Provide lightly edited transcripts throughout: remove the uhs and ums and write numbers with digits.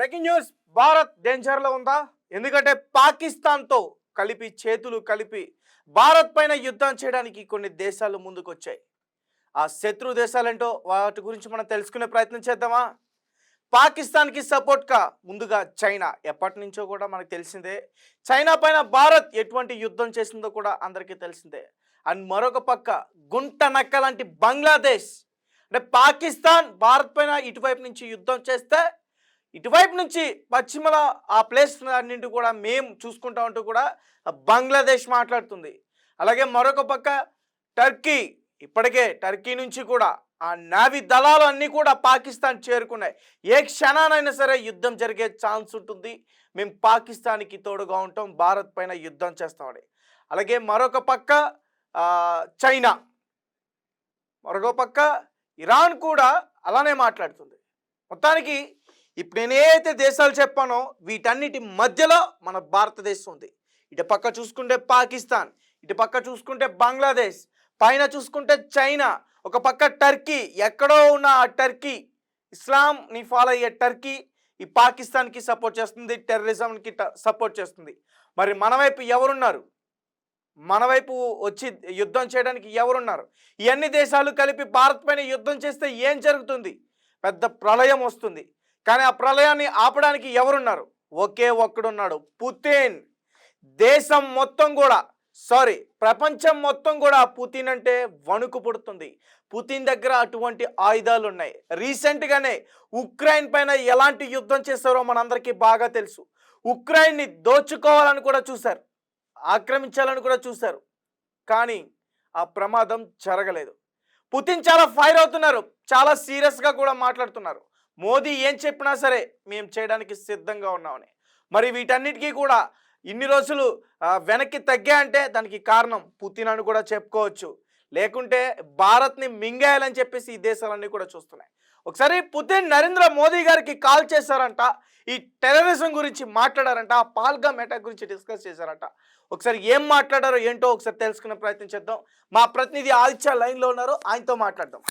Breaking news. Bharat danger లో ఉందా? ఎందుకంటే పాకిస్తాన్ తో కలిపి చేతులు కలిపి భారత్ పైన యుద్ధం చేయడానికి కొన్ని దేశాలు ముందుకొచ్చాయి. ఆ శత్రు దేశాలేంటో వాటి గురించి మనం తెలుసుకునే ప్రయత్నం చేద్దామా? పాకిస్తాన్కి సపోర్ట్గా ముందుగా చైనా, ఎప్పటి నుంచో కూడా మనకు తెలిసిందే. చైనా పైన భారత్ ఎటువంటి యుద్ధం చేసిందో కూడా అందరికీ తెలిసిందే. అండ్ మరొక పక్క గుంట నక్క లాంటి బంగ్లాదేశ్, అంటే పాకిస్తాన్ భారత్ పైన ఇటువైపు నుంచి యుద్ధం చేస్తే ఇటువైపు నుంచి పశ్చిమల ఆ ప్లేస్ అన్నింటి కూడా మేము చూసుకుంటా ఉంటూ కూడా బంగ్లాదేశ్ మాట్లాడుతుంది. అలాగే మరొక పక్క టర్కీ, ఇప్పటికే టర్కీ నుంచి కూడా ఆ నావీ దళాలు అన్నీ కూడా పాకిస్తాన్ చేరుకున్నాయి. ఏ క్షణానైనా సరే యుద్ధం జరిగే ఛాన్స్ ఉంటుంది. మేము పాకిస్తాన్కి తోడుగా ఉంటాం, భారత్ పైన యుద్ధం చేస్తామని. అలాగే మరొక పక్క చైనా, మరొక పక్క ఇరాన్ కూడా అలానే మాట్లాడుతుంది. మొత్తానికి ఇప్పుడు నేను ఏదైతే దేశాలు చెప్పానో వీటన్నిటి మధ్యలో మన భారతదేశం ఉంది. ఇటు పక్క చూసుకుంటే పాకిస్తాన్, ఇటు పక్క చూసుకుంటే బంగ్లాదేశ్, పైన చూసుకుంటే చైనా, ఒక పక్క టర్కీ. ఎక్కడో ఉన్న ఆ టర్కీ, ఇస్లాంని ఫాలో అయ్యే టర్కీ ఈ పాకిస్తాన్కి సపోర్ట్ చేస్తుంది, టెర్రరిజంకి సపోర్ట్ చేస్తుంది. మరి మన వైపు ఎవరున్నారు? మన వైపు వచ్చి యుద్ధం చేయడానికి ఎవరున్నారు? ఇవన్నీ దేశాలు కలిపి భారత్ పైన యుద్ధం చేస్తే ఏం జరుగుతుంది? పెద్ద ప్రళయం వస్తుంది. కానీ ఆ ప్రళయాన్ని ఆపడానికి ఎవరున్నారు? ఒకే ఒక్కడున్నాడు, పుతిన్. దేశం మొత్తం కూడా, సారీ ప్రపంచం మొత్తం కూడా పుతిన్ అంటే వణుకు పుడుతుంది. పుతిన్ దగ్గర అటువంటి ఆయుధాలు ఉన్నాయి. రీసెంట్గానే ఉక్రెయిన్ పైన ఎలాంటి యుద్ధం చేశారో మనందరికీ బాగా తెలుసు. ఉక్రెయిన్ని దోచుకోవాలని కూడా చూశారు, ఆక్రమించాలని కూడా చూశారు, కానీ ఆ ప్రమాదం జరగలేదు. పుతిన్ చాలా ఫైర్ అవుతున్నారు, చాలా సీరియస్గా కూడా మాట్లాడుతున్నారు. మోదీ ఏం చెప్పినా సరే మేము చేయడానికి సిద్ధంగా ఉన్నామని. మరి వీటన్నిటికీ కూడా ఇన్ని రోజులు వెనక్కి తగ్గాయంటే దానికి కారణం పుతిన్ అని కూడా చెప్పుకోవచ్చు. లేకుంటే భారత్ని మింగేయాలని చెప్పేసి ఈ దేశాలన్నీ కూడా చూస్తున్నాయి. ఒకసారి పుతిన్ నరేంద్ర మోదీ గారికి కాల్ చేశారంట, ఈ టెర్రరిజం గురించి మాట్లాడారంట, ఆ పాల్గామ్ అటాక్ గురించి డిస్కస్ చేశారంట. ఒకసారి ఏం మాట్లాడారో ఏంటో ఒకసారి తెలుసుకునే ప్రయత్నం చేద్దాం. మా ప్రతినిధి ఆదిత్య లైన్లో ఉన్నారు, ఆయనతో మాట్లాడదాం.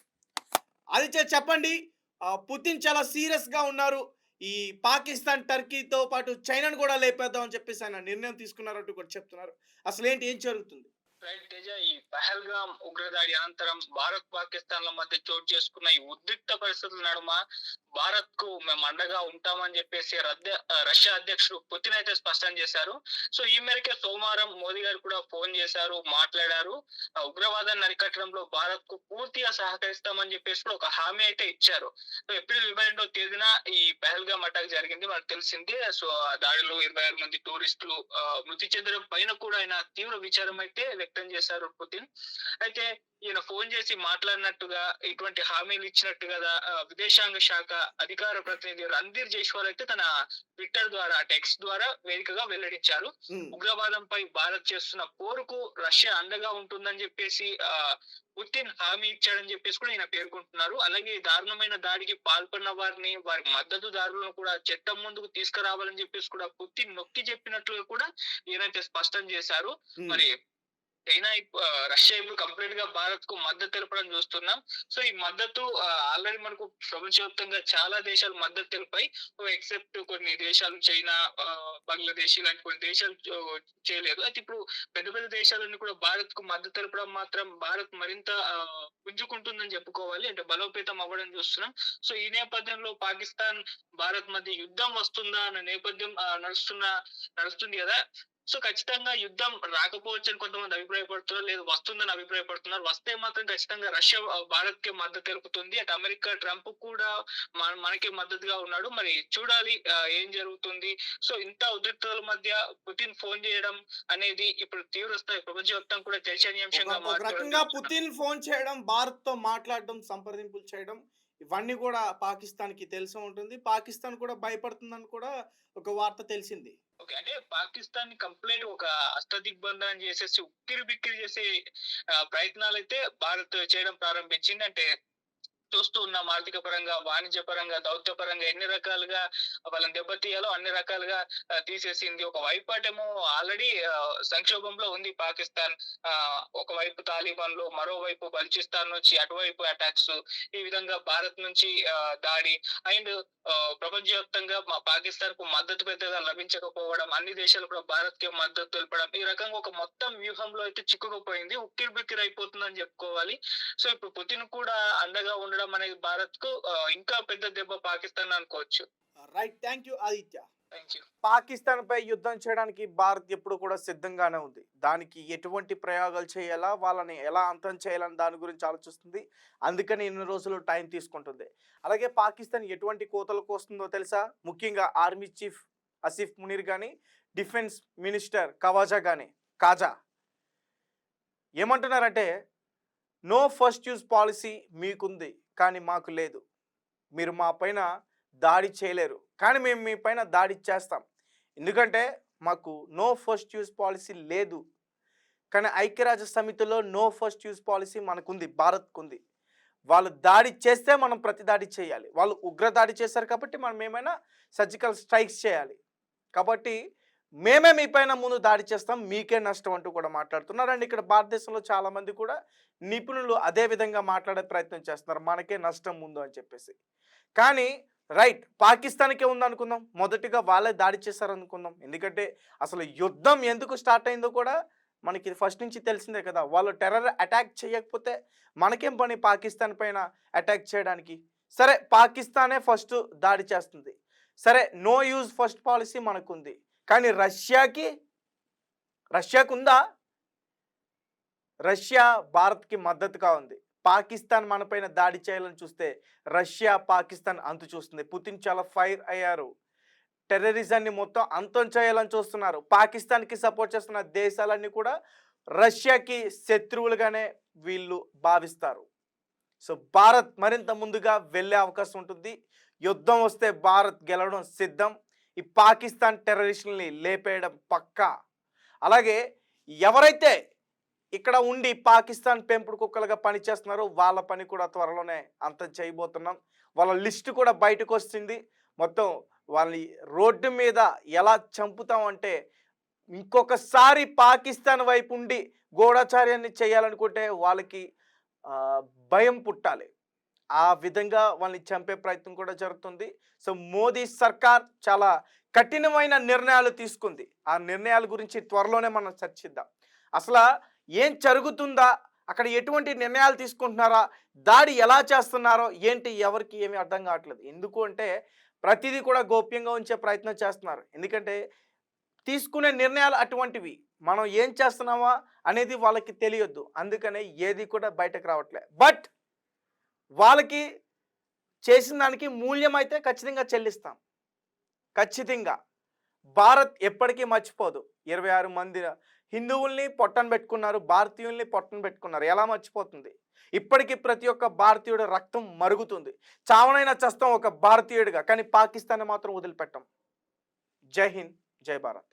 ఆదిత్య చెప్పండి, పుతిన్ చాలా సీరియస్గా ఉన్నారు. ఈ పాకిస్తాన్, టర్కీతో పాటు చైనాను కూడా లేపేద్దాం అని చెప్పేసి ఆయన నిర్ణయం తీసుకున్నారంటూ కూడా చెప్తున్నారు. అసలు ఏంటి, ఏం జరుగుతుంది? రైట్ తేజ, ఈ పహల్గామ్ ఉగ్రదాడి అనంతరం భారత్ పాకిస్తాన్ల మధ్య చోటు చేసుకున్న ఈ ఉద్రిక్త పరిస్థితుల నడుమ భారత్ కు మేము అండగా ఉంటామని చెప్పేసి రష్యా అధ్యక్షుడు పుతిన్ అయితే స్పష్టం చేశారు. సో ఈ మేరకే సోమవారం మోదీ గారు కూడా ఫోన్ చేశారు, మాట్లాడారు. ఉగ్రవాదాన్ని అరికట్టడంలో భారత్ కు పూర్తిగా సహకరిస్తామని చెప్పేసి కూడా ఒక హామీ అయితే ఇచ్చారు. సో ఏప్రిల్ 22వ తేదీన ఈ పహల్గామ్ అటాక్ జరిగింది, మనకు తెలిసింది. సో ఆ దాడిలో 26 మంది టూరిస్టులు మృతి చెందడం పైన కూడా ఆయన తీవ్ర విచారం అయితే వ్యక్తం చేశారు పుతిన్. అయితే ఈయన ఫోన్ చేసి మాట్లాడినట్టుగా, ఇటువంటి హామీలు ఇచ్చినట్టుగా విదేశాంగ శాఖ అధికార ప్రతినిధి రణ్ధీర్ జైస్వాల్ అయితే తన ట్విట్టర్ ద్వారా, టెక్స్ట్ ద్వారా వేదికగా వెల్లడించారు. ఉగ్రవాదంపై భారత్ చేస్తున్న పోరుకు రష్యా అండగా ఉంటుందని చెప్పేసి పుతిన్ హామీ ఇచ్చాడని చెప్పేసి కూడా ఈయన పేర్కొంటున్నారు. అలాగే దారుణమైన దాడికి పాల్పడిన వారిని, వారి మద్దతుదారులను కూడా చట్టం ముందుకు తీసుకురావాలని చెప్పేసి కూడా పుతిన్ నొక్కి చెప్పినట్లుగా కూడా ఈయనైతే స్పష్టం చేశారు. మరి చైనా రష్యా ఇప్పుడు కంప్లీట్ గా భారత్ కు మద్దతు తెలపడం చూస్తున్నాం. సో ఈ మద్దతు ఆల్రెడీ మనకు ప్రపంచవ్యాప్తంగా చాలా దేశాలు మద్దతు తెలిపాయి, ఎక్సెప్ట్ కొన్ని దేశాలు, చైనా, బంగ్లాదేశ్ ఇలాంటి కొన్ని దేశాలు చేయలేదు. అయితే ఇప్పుడు పెద్ద పెద్ద దేశాలన్నీ కూడా భారత్ కు మద్దతు తెలపడం మాత్రం భారత్ మరింత పుంజుకుంటుందని చెప్పుకోవాలి, అంటే బలోపేతం అవ్వడం చూస్తున్నాం. సో ఈ నేపథ్యంలో పాకిస్తాన్ భారత్ మధ్య యుద్ధం వస్తుందా అన్న నేపథ్యం నడుస్తుంది కదా. సో ఖచ్చితంగా యుద్ధం రాకపోవచ్చు అని కొంతమంది అభిప్రాయపడుతున్నారు, లేదు వస్తుందని అభిప్రాయపడుతున్నారు. వస్తే మాత్రం ఖచ్చితంగా రష్యా భారత్ కి మద్దతు తెలుపుతుంది. అటు అమెరికా ట్రంప్ కూడా మనకి మద్దతుగా ఉన్నాడు. మరి చూడాలి ఏం జరుగుతుంది. సో ఇంత ఉద్రిక్తతల మధ్య పుతిన్ ఫోన్ చేయడం అనేది ఇప్పుడు తీవ్రస్థాయి ప్రపంచవ్యాప్తంగా కూడా చర్చనీయాంశంగా రకంగా పుతిన్ ఫోన్ చేయడం, భారత్ తో మాట్లాడడం, సంప్రదింపులు చేయడం, ఇవన్నీ కూడా పాకిస్తాన్ కి తెలిసి ఉంటుంది. పాకిస్తాన్ కూడా భయపడుతుందని కూడా ఒక వార్త తెలిసింది. ఓకే, అంటే పాకిస్తాన్ ని కంప్లీట్ ఒక అష్టదిగ్బంధనం చేసేసి ఉక్కిరి బిక్కిరి చేసే ప్రయత్నాలు అయితే భారత్ చేయడం ప్రారంభించింది. అంటే చూస్తూ ఉన్నాం. ఆర్థిక పరంగా, వాణిజ్య పరంగా, దౌత్య పరంగా ఎన్ని రకాలుగా వాళ్ళని దెబ్బతీయాలో అన్ని రకాలుగా తీసేసింది. ఒక వైపేమో ఆల్రెడీ సంక్షోభంలో ఉంది పాకిస్తాన్. ఒకవైపు తాలిబాన్లు, మరోవైపు బలూచిస్తాన్ నుంచి అటువైపు అటాక్స్, ఈ విధంగా భారత్ నుంచి దాడి అండ్ ప్రపంచవ్యాప్తంగా పాకిస్తాన్ కు మద్దతు పెద్దగా లభించకపోవడం, అన్ని దేశాలు కూడా భారత్ కి మద్దతు తెలపడం, ఈ రకంగా ఒక మొత్తం వ్యూహంలో అయితే చిక్కుకుపోయింది. ఉక్కిరిబిక్కిరి అయిపోతుందని చెప్పుకోవాలి. సో ఇప్పుడు పుతిన్ కూడా అండగా ఉండడం అనేది భారత్ కు ఇంకా పెద్ద దెబ్బ పాకిస్తాన్ అనుకోవచ్చు. Right, thank you Aditya. Thank you. Pakistan పై యుద్ధం చేయడానికి భారత్ ఎప్పుడు కూడా సిద్ధంగానే ఉంది. దానికి ఎటువంటి ప్రయోగాలు చేయాలా, వాళ్ళని ఎలా అంతం చేయాలని దాని గురించి ఆలోచిస్తుంది. అందుకని ఇన్ని రోజులు టైం తీసుకుంటుంది. అలాగే పాకిస్తాన్ ఎటువంటి కోతలకు వస్తుందో తెలుసా? ముఖ్యంగా ఆర్మీ చీఫ్ ఆసిఫ్ మునీర్ కానీ, డిఫెన్స్ మినిస్టర్ కాజా ఏమంటున్నారంటే, నో ఫస్ట్ యూజ్ పాలసీ మీకుంది కానీ మాకు లేదు. మీరు మా పైన దాడి చేయలేరు కానీ మేము మీ పైన దాడి చేస్తాం. ఎందుకంటే మాకు నో ఫస్ట్ యూజ్ పాలసీ లేదు. కానీ ఐక్యరాజ్య సమితిలో నో ఫస్ట్ యూజ్ పాలసీ మనకుంది, భారత్కుంది. వాళ్ళు దాడి చేస్తే మనం ప్రతి దాడి చేయాలి. వాళ్ళు ఉగ్ర దాడి చేశారు కాబట్టి మనం ఏమైనా సర్జికల్ స్ట్రైక్స్ చేయాలి. కాబట్టి మేమే మీ పైన ముందు దాడి చేస్తాం, మీకే నష్టం అంటూ కూడా మాట్లాడుతున్నారు. అండ్ ఇక్కడ భారతదేశంలో చాలామంది కూడా నిపుణులు అదే విధంగా మాట్లాడే ప్రయత్నం చేస్తున్నారు, మనకే నష్టం ముందు అని చెప్పేసి. కానీ రైట్, పాకిస్తాన్కే ఉందనుకుందాం, మొదటిగా వాళ్ళే దాడి చేశారనుకుందాం. ఎందుకంటే అసలు యుద్ధం ఎందుకు స్టార్ట్ అయిందో కూడా మనకి ఫస్ట్ నుంచి తెలిసిందే కదా. వాళ్ళు టెర్రర్ అటాక్ చేయకపోతే మనకేం పని పాకిస్తాన్ పైన అటాక్ చేయడానికి? సరే, పాకిస్తానే ఫస్ట్ దాడి చేస్తుంది. సరే, నో యూజ్ ఫస్ట్ పాలసీ మనకుంది. కానీ రష్యాకు ఉందా? రష్యా భారత్కి మద్దతుగా ఉంది. పాకిస్తాన్ మనపైన దాడి చేయాలని చూస్తే రష్యా పాకిస్తాన్ అంతు చూస్తుంది. పుతిన్ చాలా ఫైర్ అయ్యారు. టెర్రరిజాన్ని మొత్తం అంతం చేయాలని చూస్తున్నారు. పాకిస్తాన్కి సపోర్ట్ చేస్తున్న దేశాలన్నీ కూడా రష్యాకి శత్రువులుగానే వీళ్ళు భావిస్తారు. సో భారత్ మరింత ముందుగా వెళ్ళే అవకాశం ఉంటుంది. యుద్ధం వస్తే భారత్ గెలవడం సిద్ధం. ఈ పాకిస్తాన్ టెర్రరిస్టుల్ని లేపేయడం పక్కా. అలాగే ఎవరైతే ఇక్కడ ఉండి పాకిస్తాన్ పెంపుడు కుక్కలుగా పనిచేస్తున్నారో వాళ్ళ పని కూడా త్వరలోనే అంతం చేయబోతున్నాం. వాళ్ళ లిస్టు కూడా బయటకు వస్తుంది. మొత్తం వాళ్ళని రోడ్డు మీద ఎలా చంపుతామంటే, ఇంకొకసారి పాకిస్తాన్ వైపు ఉండి గూఢచార్యాన్ని చేయాలనుకుంటే వాళ్ళకి భయం పుట్టాలి. ఆ విధంగా వాళ్ళని చంపే ప్రయత్నం కూడా జరుగుతుంది. సో మోదీ సర్కార్ చాలా కఠినమైన నిర్ణయాలు తీసుకుంది. ఆ నిర్ణయాల గురించి త్వరలోనే మనం చర్చిద్దాం. అసలు ఏం జరుగుతుందా, అక్కడ ఎటువంటి నిర్ణయాలు తీసుకుంటున్నారా, దాడి ఎలా చేస్తున్నారో ఏంటి, ఎవరికి ఏమీ అర్థం కావట్లేదు. ఎందుకు అంటే ప్రతిదీ కూడా గోప్యంగా ఉంచే ప్రయత్నం చేస్తున్నారు. ఎందుకంటే తీసుకునే నిర్ణయాలు అటువంటివి, మనం ఏం చేస్తున్నామా అనేది వాళ్ళకి తెలియొద్దు. అందుకనే ఏది కూడా బయటకు రావట్లే. బట్ వాళ్ళకి చేసిన దానికి మూల్యం అయితే ఖచ్చితంగా చెల్లిస్తాం. ఖచ్చితంగా భారత్ ఎప్పటికీ మర్చిపోదు. 26 మంది హిందువుల్ని పొట్టన పెట్టుకున్నారు, భారతీయుల్ని పొట్టన పెట్టుకున్నారు. ఎలా మర్చిపోతుంది? ఇప్పటికీ ప్రతి ఒక్క భారతీయుడు రక్తం మరుగుతుంది. చావనైనా చస్తాం ఒక భారతీయుడిగా, కానీ పాకిస్తాన్ మాత్రం వదిలిపెట్టాం. జై హింద్, జై భారత్.